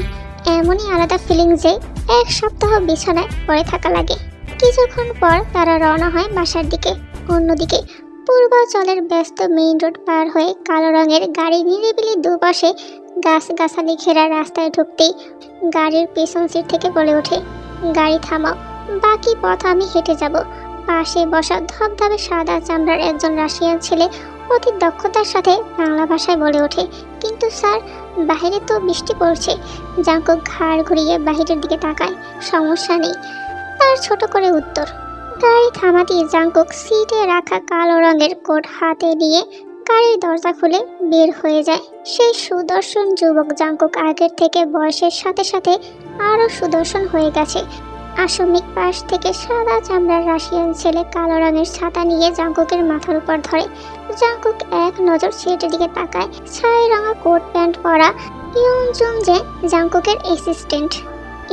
এমনই আলাদা ফিলিং যে 1 সপ্তাহ বিছানায় পড়ে থাকা লাগে। কিছুক্ষণ পর তারা রওনা হয় বাসার দিকে। অন্যদিকে পূর্বাঞ্চলের ব্যস্ত মেইন রোড পার হয়ে কালো রঙের গাড়ি নিরিবিলি দুপাশে গাছগাছালি ঘেরা রাস্তায় ঢুকতেই গাড়ির পেছন সিট থেকে বলে ওঠে, গাড়ি থামাও, বাকি পথ আমি হেঁটে যাব। পাশে বসা ধবধবে সাদা চামড়ার একজন রাশিয়ান ছেলে অতি দক্ষতার সাথে বাংলা ভাষায় বলে ওঠে, কিন্তু স্যার, বাইরে তো বৃষ্টি পড়ছে। জাংকুক ঘাড় ঘুরিয়ে বাহিরের দিকে তাকায়। সমস্যা নেই, তার ছোট করে উত্তর। গাড়ি থামাতেই জাংকুক সিটে রাখা কালো রঙের কোট হাতে নিয়ে গাড়ির দরজা খুলে বের হয়ে যায়। সেই সুদর্শন যুবক জাংকুক আগের থেকে বয়সের সাথে সাথে আরও সুদর্শন হয়ে গেছে। আসমিক পাশ থেকে সাদা চামড়ার রাশিয়ান ছেলে কালো রঙের ছাতা নিয়ে জাংকুকের মাথার উপর ধরে। জাংকুক এক নজর সিটের দিকে তাকায়। ছাই রঙা কোট প্যান্ট পরা ইয়ংজুং যে জাংকুকের অ্যাসিস্ট্যান্ট।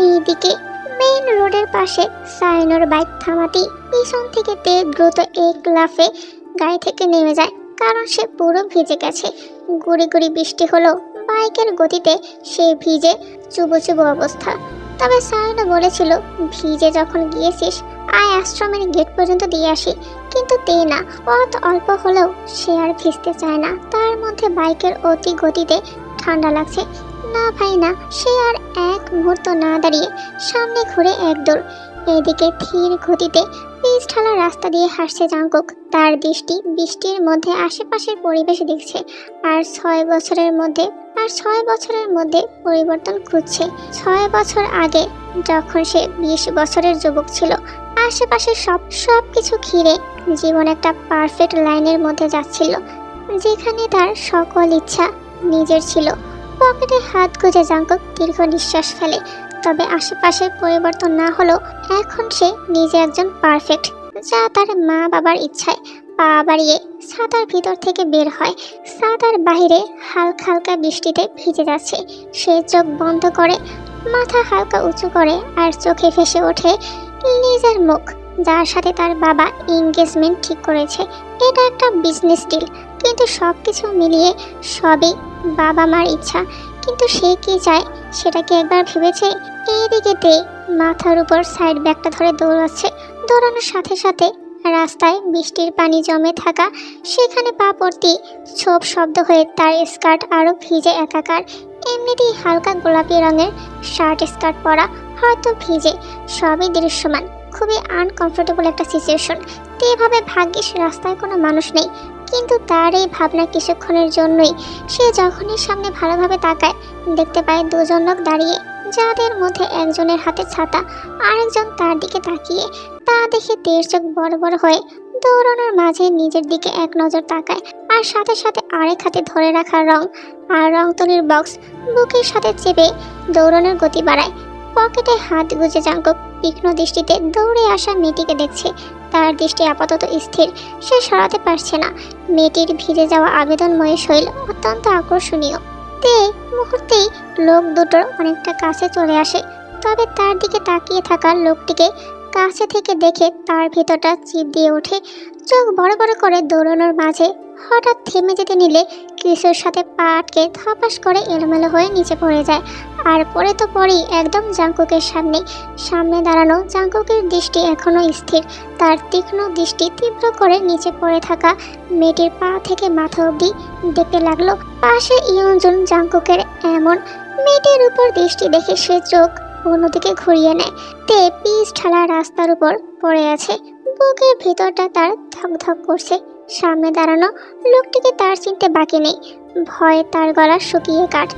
এইদিকে মেইন রোডের পাশে সাইনোর বাইক থামাতেই পিছন থেকে তে দ্রুত এক লাফে গাড়ি থেকে নেমে যায়, কারণ সে পুরো ভিজে গেছে। গুড়ি গুড়ি বৃষ্টি হলো, বাইকের গতিতে সে ভিজে চুবো অবস্থা। তবে সাইনো বলেছিল, ভিজে যখন গিয়েছিস আয় আশ্রমের গেট পর্যন্ত দিয়ে আসি। কিন্তু তে না, পথ অল্প হলেও সে আর ভিজতে চায় না। তার মধ্যে বাইকের অতি গতিতে ঠান্ডা লাগছে। না ভাই না, সে আর এক মুহূর্ত না দাঁড়িয়ে সামনে ঘুরে এক দৌড়। এদিকে ধীর গতিতে পিচ ঢালা রাস্তা দিয়ে হাসছে জাংকুক। তার দৃষ্টি বৃষ্টির মধ্যে আশেপাশের পরিবেশ দেখছে আর 6 বছরের মধ্যে পরিবর্তন খুঁজছে। 6 বছর আগে যখন সে 20 বছরের যুবক ছিল, আশেপাশে সবকিছু ঘিরে জীবন একটা পারফেক্ট লাইনের মধ্যে যাচ্ছিল, যেখানে তার সকল ইচ্ছা নিজের ছিল। পকেটে হাত গুজে জাংকুক দীর্ঘ নিঃশ্বাস ফেলে। তবে আশেপাশের পরিবর্তন না হলেও এখন সে নিজে একজন পারফেক্ট, যা তার মা বাবার ইচ্ছায় পা বাড়িয়ে ছাতার ভিতর থেকে বের হয়। ছাতার বাইরে হালকা হালকা বৃষ্টিতে ভিজে যাচ্ছে। সে চোখ বন্ধ করে মাথা হালকা উঁচু করে আর চোখে ভেসে ওঠে নিজের মুখ, যার সাথে তার বাবা এঙ্গেজমেন্ট ঠিক করেছে। এটা একটা বিজনেস ডিল, কিন্তু সবকিছু মিলিয়ে সবই বাবা মার ইচ্ছা। কিন্তু সে কি চায় সেটা কি একবার ভেবেছে? এইদিকে তে মাথার উপর সাইড ব্যাগটা ধরে দৌড়াচ্ছে। দৌড়ানোর সাথে সাথে রাস্তায় বৃষ্টির পানি জমে থাকা সেখানে পা পড়তে ছোপ শব্দ হয়ে তার স্কার্ট আরও ভিজে একাকার। এমনিতেই হালকা গোলাপি রঙের শার্ট স্কার্ট পরা, হয়তো ভিজে, সবই দৃশ্যমান। খুবই আনকমফোর্টেবল একটা সিচুয়েশন। তো এভাবে ভাগ্যিস রাস্তায় কোনো মানুষ নেই। কিন্তু তার এই ভাবনা কিছুক্ষণের জন্যই। সে যখনই সামনে ভালোভাবে তাকায়, দেখতে পায় দুজন লোক দাঁড়িয়ে, যাদের মধ্যে একজনের হাতে ছাতা, আরেকজন তার দিকে তাকিয়ে। তা দেখে তের চোখ বড় বড় হয়ে দৌড়ানোর মাঝে নিজের দিকে এক নজর তাকায়, আর সাথে সাথে আরেক হাতে ধরে রাখা রং আর রং তুলির বক্স বুকের সাথে চেপে দৌড়ানোর গতি বাড়ায়। পকেটে হাত গুজে জাংকুক তীক্ষ্ণ দৃষ্টিতে দৌড়ে আসা মেয়েটিকে দেখছে। তার দৃষ্টি আপাতত স্থির, সে সরাতে পারছে না। মেয়েটির ভিজে যাওয়া আবেদনময় শৈল অত্যন্ত আকর্ষণীয়। তে মুহূর্তেই লোক দুটোর অনেকটা কাছে চলে আসে। তবে তার দিকে তাকিয়ে থাকা লোকটিকে কাছে থেকে দেখে তার ভিতরটা চিপ দিয়ে ওঠে। চোখ বড় বড় করে দৌড়ানোর মাঝে হঠাৎ থেমে যেতে নিলে কিছুর সাথে পা আটকে ধপাস করে এলোমেলো হয়ে নিচে পড়ে যায়। আর পরে তো পরেই একদম জাংকুকের সামনে দাঁড়ানো জাংকুকের দৃষ্টি এখনো স্থির। তার তীক্ষ্ণ দৃষ্টি তীব্র করে নিচে পড়ে থাকা মেয়েটির পা থেকে মাথা অবধি দেখতে লাগলো। পাশে ইয়ঞ্জুন জাংকুকের এমন মেয়েটির উপর দৃষ্টি দেখে সে চোখ অন্যদিকে ঘুরিয়ে নেয়। তে পিচ ঢালা রাস্তার উপর পড়ে আছে। বুকের ভিতরটা তার ধকধক করছে। সামনে দাঁড়ানো লোকটিকে তার চিনতে বাকি নেই। ভয়ে তার গলা শুকিয়ে কাট।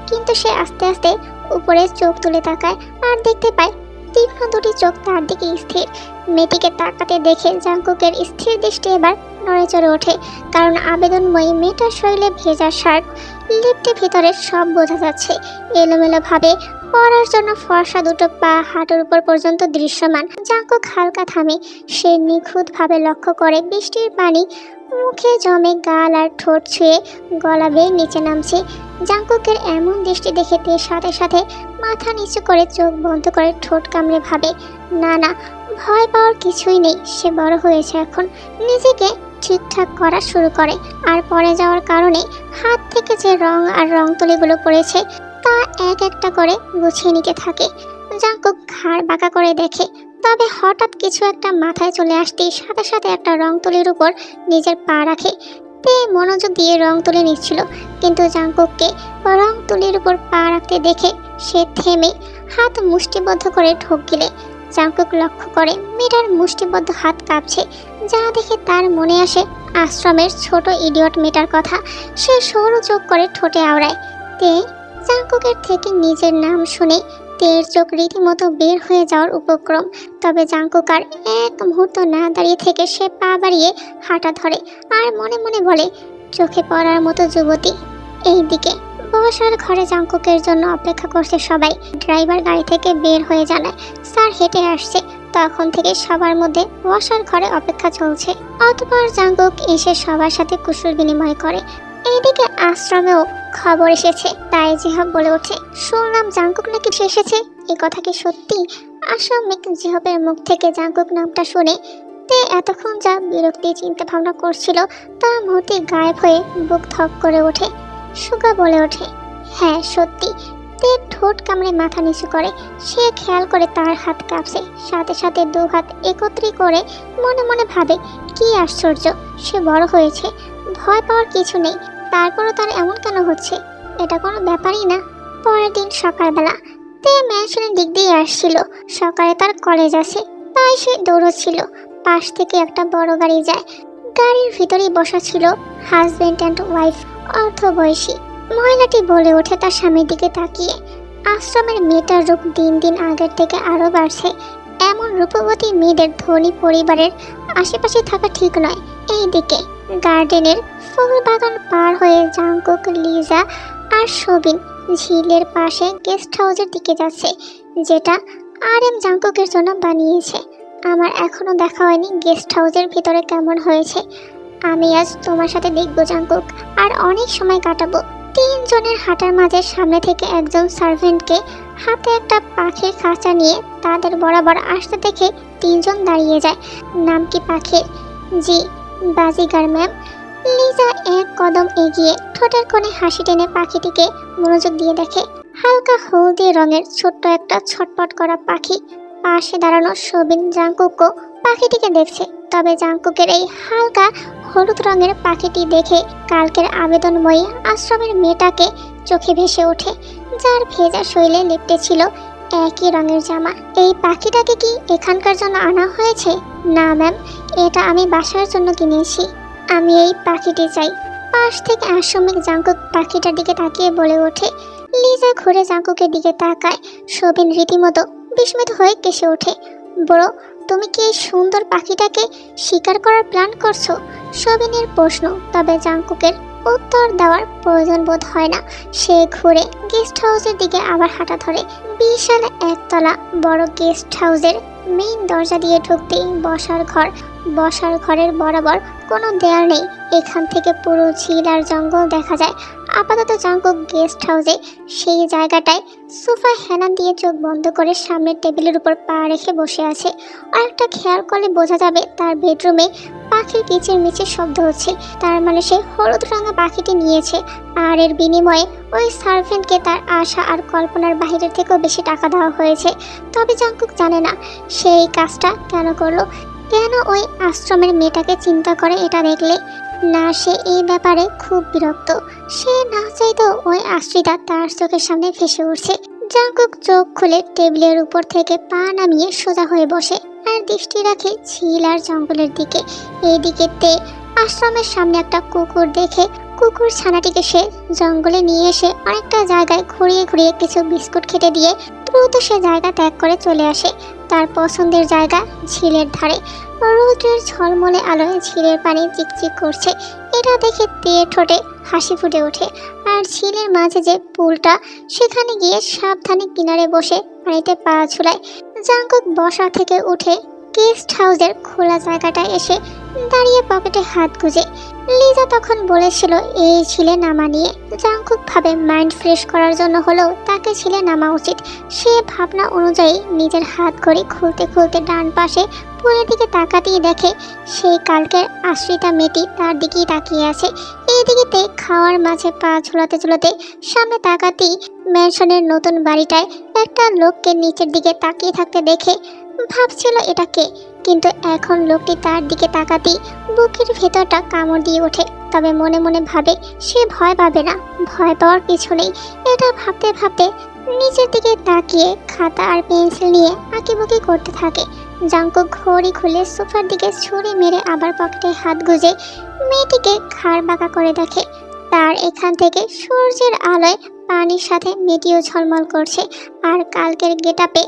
কিন্তু সে আস্তে আস্তে উপরে চোখ তুলে তাকায় আর দেখতে পায় তীক্ষ্ণ দুটি চোখ তার দিকে স্থির। মেয়েটিকে তাকাতে দেখে জাংকুকের স্থির দৃষ্টি এবার নড়ে চড়ে ওঠে, কারণ আবেদনময়ী মেয়েটার শরীরে ভেজা শার্ট, লিফটে ভিতরে সব বোঝা যাচ্ছে। এলোমেলো ভাবে পরার জন্য ফর্সা দুটো পা হাঁটুর উপর পর্যন্ত দৃশ্যমান। জাংকুক হালকা থামে। সে নিখুঁতভাবে লক্ষ্য করে বৃষ্টির পানি মুখে জমে গাল আর ঠোঁট ছুঁয়ে গলা বেয়ে নিচে নামছে। জাংকুকের এমন দৃষ্টি দেখে তে সাথে সাথে মাথা নিচু করে চোখ বন্ধ করে ঠোঁট কামড়ে ভাবে, না, ভয় পাওয়ার কিছুই নেই। সে বড় হয়েছে এখন। নিজেকে ঠিকঠাক করা শুরু করে। আর পড়ে যাওয়ার কারণে হাত থেকে যে রং আর রং তুলিগুলো পড়েছে তা এক একটা করে গুছিয়ে নিতে থাকে। জাংকুক ঘাড় বাঁকা করে দেখে। তবে হঠাৎ কিছু একটা মাথায় চলে আসতেই সাথে সাথে একটা রং তুলির উপর নিজের পা রাখে। তে মনোযোগ দিয়ে রং তুলে নিচ্ছিল, কিন্তু জাংকুককে রং তুলির উপর পা রাখতে দেখে সে থেমে হাত মুষ্টিবদ্ধ করে ঢোক গিলে। জাংকুক লক্ষ্য করে মেয়েটার মুষ্টিবদ্ধ হাত কাঁপছে, যা দেখে তার মনে আসে আশ্রমের ছোট ইডিয়ট মেয়েটার কথা। সে সরু চোখ করে ঠোঁটে আওড়ায়, তে। জাংকুকের থেকে নিজের নাম শুনে তের চোখ রীতিমতো বের হয়ে যাওয়ার উপক্রম। তবে জাংকুক আর এক মুহূর্ত না দাঁড়িয়ে থেকে সে পা বাড়িয়ে হাঁটা ধরে আর মনে মনে বলে, চোখে পড়ার মতো যুবতী। এইদিকে বসার ঘরে জাংকুকের জন্য অপেক্ষা করছে সবাই। ড্রাইভার গাড়ি থেকে বের হয়ে জানায় স্যার হেঁটে আসছে। তখন থেকে সবার মধ্যে বসার ঘরে অপেক্ষা চলছে। অতঃপর জাংকুক এসে সবার সাথে কুশল বিনিময় করে। এইদিকে আশ্রমেও খবর এসেছে। তাই জিহাব বলে ওঠে, শুনলাম জাংকুক নাকি এসেছে। এই কথা কি সত্যি? আশ্রমিক জিহাবের মুখ থেকে জাংকুক নামটা শুনে তে এতক্ষণ যা বিরক্তি চিন্তা ভাবনা করছিল তা মুহূর্তে গায়েব হয়ে বুক ধক করে ওঠে। সুগা বলে ওঠে, হ্যাঁ সত্যি। তে ঠোঁট কামড়ে মাথা নিচু করে। সে খেয়াল করে তার হাত কাঁপছে। সাথে সাথে দু হাত একত্রিত করে মনে মনে ভাবে, কি আশ্চর্য, সে বড় হয়েছে। ভয় পাওয়ার কিছু নেই, তারপরও তার এমন কেন হচ্ছে? এটা কোনো ব্যাপারই না। পরের দিন সকালবেলা তে ম্যানশনের দিক দিয়ে আসছিল। সকালে তার কলেজ আছে, তাই সে দৌড়চ্ছিল। পাশ থেকে একটা বড় গাড়ি যায়। গাড়ির ভিতরেই বসা ছিল হাজবেন্ড অ্যান্ড ওয়াইফ, অর্ধবয়সী। মহিলাটি বলে ওঠে তার স্বামীর দিকে তাকিয়ে, আশ্রমের মেয়েটার রূপ দিন দিন আগের থেকে আরো বাড়ছে। এমন রূপবতী মেয়েদের ধনী পরিবারের আশেপাশে থাকা ঠিক নয়। এইদিকে গার্ডেনের ফুল বাগান পার হয়ে জাংকুক, লিজা আর সবিন ঝিলের পাশে গেস্ট হাউসের দিকে যাচ্ছে, যেটা RM জাংকুকের জন্য বানিয়েছে। আমার এখনো দেখা হয়নি গেস্ট হাউসের ভিতরে কেমন হয়েছে। আমি আজ তোমার সাথে দেখবো জাংকুক, আর অনেক সময় কাটাবো। 3 জনের হাঁটার মাঝে সামনে থেকে একজন সার্ভেন্টকে হাতে একটা পাখির খাঁচা নিয়ে তাদের বরাবর আসতে দেখে 3 জন দাঁড়িয়ে যায়। নাম কি পাখির? জি, বাজিগার ম্যাম। লিজা এক কদম এগিয়ে ঠোঁটের কোণে হাসি টেনে পাখিটিকে মনোযোগ দিয়ে দেখে। হালকা হলদে রঙের ছোট্ট একটা ছটপট করা পাখি। পাশে দাঁড়ানো সবিন জাংকুকও পাখিটিকে দেখছে। তবে জাংকুকের এই হালকা হলুদ রঙের পাখিটি দেখে কালকের আবেদনময়ী আশ্রমের মেয়েটাকে চোখে ভেসে ওঠে, যার ভেজা শৈলে লিপটে ছিল একই রঙের জামা। এই পাখিটাকে কি এখানকার জন্য আনা হয়েছে? না ম্যাম, এটা আমি বাসার জন্য কিনেছি। আমি এই পাখিটি চাই। পাশ থেকে আশ্রমিক জাংকুক পাখিটার দিকে তাকিয়ে বলে ওঠে। লিজা ঘুরে জাংকুকের দিকে তাকায়। সবিন রীতিমতো বিস্মিত হয়ে কেসে ওঠে। বড়, তুমি কি এই সুন্দর পাখিটাকে শিকার করার প্ল্যান করছো? সবিনের প্রশ্ন, তবে জাংকুকের উত্তর দেওয়ার প্রয়োজন বোধ হয় না। সে ঘুরে গেস্ট হাউসের দিকে আবার হাঁটা ধরে। বিশাল একতলা বড় গেস্ট হাউসের মেইন দরজা দিয়ে ঢুকতেই বসার ঘরের বরাবর কোনো দেয়াল নেই। এখান থেকে পুরো ঝিল আর জঙ্গল দেখা যায়। আপাতত জাংকুক গেস্ট হাউসে সেই জায়গাটায় সোফায় হেলান দিয়ে চোখ বন্ধ করে সামনের টেবিলের উপর পা রেখে বসে আছে। আর একটা খেয়াল করলে বোঝা যাবে তার বেডরুমে পাখির কিচিরমিচির শব্দ হচ্ছে। তার মানে সে হলুদ রঙা পাখিটি নিয়েছে, আর এর বিনিময়ে ওই সার্ভেন্টকে তার আশা আর কল্পনার বাহিরের থেকেও বেশি টাকা দেওয়া হয়েছে। তবে জাংকুক জানে না সে এই কাজটা কেন করলো, কেন ওই আশ্রমের মেয়েটাকে চিন্তা করে। এটা দেখলে না সে এই ব্যাপারে খুব বিরক্ত। সে না চাইতো ওই আশ্রিতা তার চোখের সামনে ভেসে উঠছে। জাংকুক চোখ খুলে টেবিলের উপর থেকে পা নামিয়ে সোজা হয়ে বসে আর দৃষ্টি রাখে ঝিল আর জঙ্গলের দিকে। এইদিকে তে আশ্রমের সামনে একটা কুকুর দেখে কুকুর ছানাটিকে সে জঙ্গলে নিয়ে এসে অনেকটা জায়গায় ঘুরিয়ে ঘুরিয়ে কিছু বিস্কুট খেতে দিয়ে দ্রুত সে জায়গা ত্যাগ করে চলে আসে তার পছন্দের জায়গা ঝিলের ধারে। রোদের ঝলমলে আলোয় ঝিলের পানি চিকচিক করছে। এটা দেখে তে ঠোঁটে হাসি ফুটে ওঠে। আর ঝিলের মাঝে যে পুলটা, সেখানে গিয়ে সাবধানে কিনারে বসে পানিতে পা ঝুলায়। জাংকুক বসা থেকে উঠে গেস্ট হাউসের খোলা জায়গাটায় এসে দাঁড়িয়ে পকেটে হাত গুজে। লিজা তখন বলেছিল এই ঝিলে নামা নিয়ে। জাংকুক ভাবে মাইন্ড ফ্রেশ করার জন্য হলেও তাকে ঝিলে নামা উচিত। সে ভাবনা অনুযায়ী নিজের হাত ঘড়ি খুলতে খুলতে ডান পাশে পুলের দিকে তাকাতেই দেখে সেই কালকের আশ্রিতা মেয়েটি তার দিকেই তাকিয়ে আছে। এইদিকে খাওয়ার মাঝে পা ঝুলাতে ঝুলাতে সামনে তাকাতেই ম্যানশনের নতুন বাড়িটায় একটা লোককে নিচের দিকে তাকিয়ে থাকতে দেখে ভাবছিল এটা কে, কিন্তু এখন লোকটি তার দিকে তাকাতেই বুকের ভেতরটা কামড় দিয়ে ওঠে। তবে মনে মনে ভাবে সে ভয় পাবে না, ভয় পাওয়ার কিছু নেই। এটা ভাবতে ভাবতে নিচের দিকে তাকিয়ে খাতা আর পেন্সিল নিয়ে আঁকিবুকি করতে থাকে। জাংকুক ঘড়ি খুলে সোফার দিকে ছুরি মেরে আবার পকেটে হাত গুজে মেয়েটিকে ঘাড় বাঁকা করে দেখে। তার এখান থেকে সূর্যের আলোয় পানির সাথে মেয়েটিও ঝলমল করছে। আর কালকের গেটআপে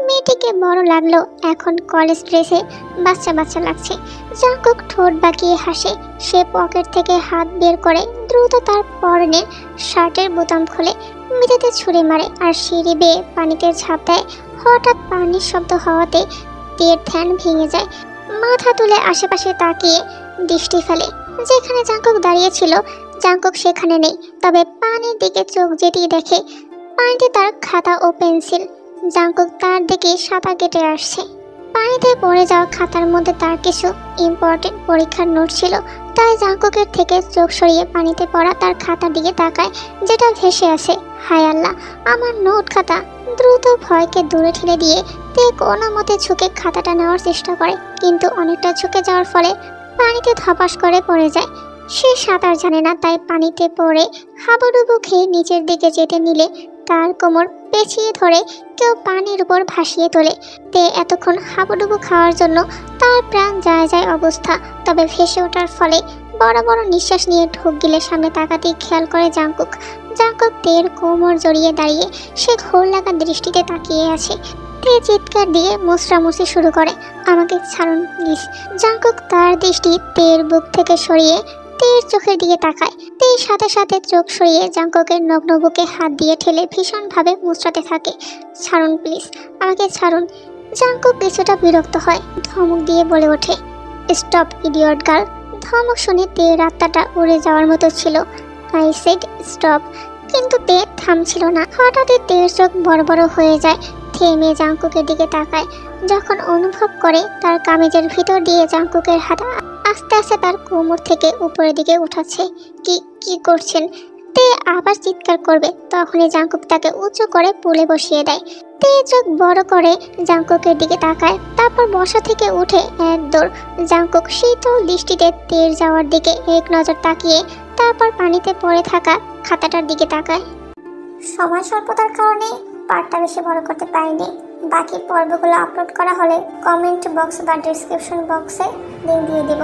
মেয়েটিকে বড় লাগলো, এখন কলেজ ড্রেসে বাচ্চা বাচ্চা লাগছে। জাংকুক ঠোঁট বাঁকিয়ে হাসে। সে পকেট থেকে হাত বের করে দ্রুত তার পরনের শার্টের বোতাম খুলে মেঝেতে ছুঁড়ে মারে আর সিঁড়ি বেয়ে পানিতে ঝাঁপ দেয়। হঠাৎ পানির শব্দ হওয়াতে তের ধ্যান ভেঙে যায়। মাথা তুলে আশেপাশে তাকিয়ে দৃষ্টি ফেলে। যেখানে জাংকুক দাঁড়িয়েছিল জাংকুক সেখানে নেই। তবে পানির দিকে চোখ যেতেই দেখে পানিতে তার খাতা ও পেন্সিল। জাংকুক তার দিকে সাঁতার কেটে আসছে। পানিতে পড়ে যাওয়া খাতার মধ্যে তার কিছু ইম্পর্টেন্ট পরীক্ষার নোট ছিল। তাই জাংকুকের থেকে চোখ সরিয়ে পানিতে পড়া তার খাতার দিকে তাকায়, যেটা ভেসে আছে। হায় আল্লাহ, আমার নোট খাতা! দ্রুত ভয়কে দূরে ঠেলে দিয়ে তে কোনো মতে ঝুঁকে খাতাটা নেওয়ার চেষ্টা করে, কিন্তু অনেকটা ঝুঁকে যাওয়ার ফলে পানিতে ধপাস করে পড়ে যায়। সে সাঁতার জানে না, তাই পানিতে পড়ে হাবুডুবু খেয়ে নিচের দিকে যেতে নিলে তার কোমর পেঁচিয়ে ধরে কেউ পানির উপর ভাসিয়ে তোলে। তে এতক্ষণ হাবুডুবু খাওয়ার জন্য তার প্রাণ যায় যায় অবস্থা। তবে ভেসে ওঠার ফলে বড় বড় নিঃশ্বাস নিয়ে ঢোক গিলে সামনে তাকাতেই খেয়াল করে জাংকুক। জাংকুক তের কোমর জড়িয়ে দাঁড়িয়ে সে ঘোর লাগা দৃষ্টিতে তাকিয়ে আছে। তে চিৎকার দিয়ে মুচড়ামুচি শুরু করে, আমাকে ছাড়ুন প্লিজ। জাংকুক তার দৃষ্টি তের বুক থেকে সরিয়ে তের চোখের দিকে তাকায়। তের সাথে সাথে চোখ সরিয়ে জাংকুকের নগ্ন বুকে হাত দিয়ে ঠেলে ভীষণভাবে মুচড়াতে থাকে। ছাড়ুন প্লিজ, আমাকে ছাড়ুন। জাংকুক কিছুটা বিরক্ত হয়, ধমক দিয়ে বলে ওঠে, স্টপ ইডিয়ট গার্ল। ধমক শুনে তের রাত্তাটা উড়ে যাওয়ার মতো ছিল। আই সেড স্টপ, কিন্তু তে থামছিল না। হঠাৎই তের চোখ বড় বড় হয়ে যায়। থেমে জাংকুকের দিকে তাকায়, যখন অনুভব করে তার কামিজের ভিতর দিয়ে জাংকুকের হাত আস্তে আস্তে তার কোমর থেকে উপরের দিকে উঠাচ্ছে। কি কি করছেন? তে আবার চিৎকার করবে, তখনই জাংকুক তাকে উঁচু করে পুলে বসিয়ে দেয়। তে চোখ বড় করে জাংকুকের দিকে তাকায়, তারপর বসা থেকে উঠে এক দৌড়। জাংকুক শীতল দৃষ্টিতে তের যাওয়ার দিকে এক নজর তাকিয়ে তারপর পানিতে পড়ে থাকা খাতাটার দিকে তাকায়। সময় স্বল্পতার কারণে পার্টটা বেশি বড় করতে পারিনি। বাকি পর্বগুলো আপলোড করা হলে কমেন্ট বক্স বা ডিসক্রিপশন বক্সে লিংক দিয়ে দেব।